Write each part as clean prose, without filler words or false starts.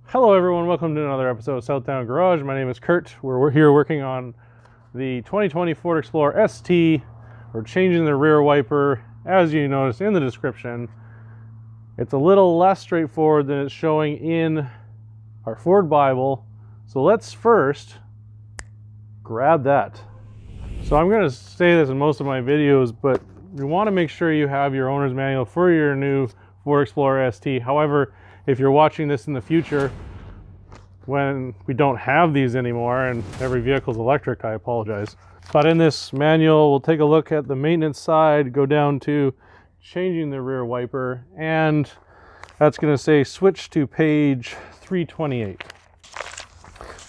Hello everyone, welcome to another episode of Southtown Garage. My name is Kurt. We're here working on the 2020 Ford Explorer ST. We're changing the rear wiper. As you noticed in the description, it's a little less straightforward than it's showing in our Ford Bible. So let's first grab that. So I'm going to say this in most of my videos, but you want to make sure you have your owner's manual for your new Ford Explorer ST. However, if you're watching this in the future, when we don't have these anymore and every vehicle's electric, I apologize. But in this manual, we'll take a look at the maintenance side, go down to changing the rear wiper, and that's going to say switch to page 328.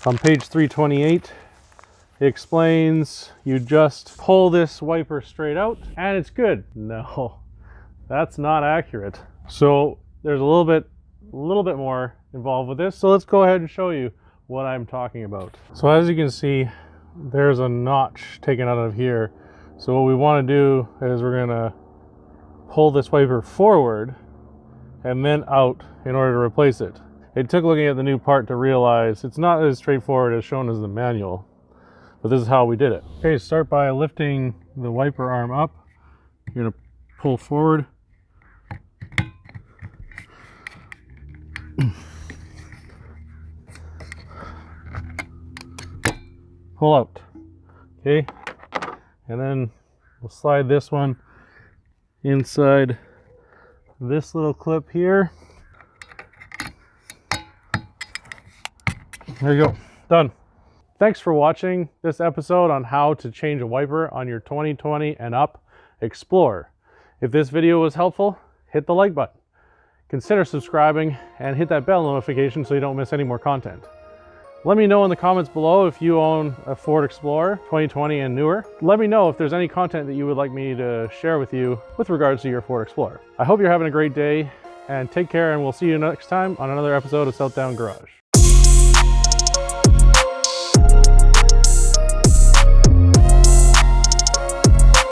On page 328, it explains you just pull this wiper straight out and it's good. No, that's not accurate. So there's a little bit more involved with this. So let's go ahead and show you what I'm talking about. So as you can see, there's a notch taken out of here. So what we want to do is we're going to pull this wiper forward and then out in order to replace it. It took looking at the new part to realize it's not as straightforward as shown as the manual, but this is how we did it. Okay, start by lifting the wiper arm up. You're going to pull forward. Pull out. Okay, and then we'll slide this one inside this little clip here. There you go, done. Thanks for watching this episode on how to change a wiper on your 2020 and up Explorer. If this video was helpful, hit the like button. Consider subscribing and hit that bell notification so you don't miss any more content. Let me know in the comments below if you own a Ford Explorer 2020 and newer. Let me know if there's any content that you would like me to share with you with regards to your Ford Explorer. I hope you're having a great day and take care, and we'll see you next time on another episode of Southtown Garage.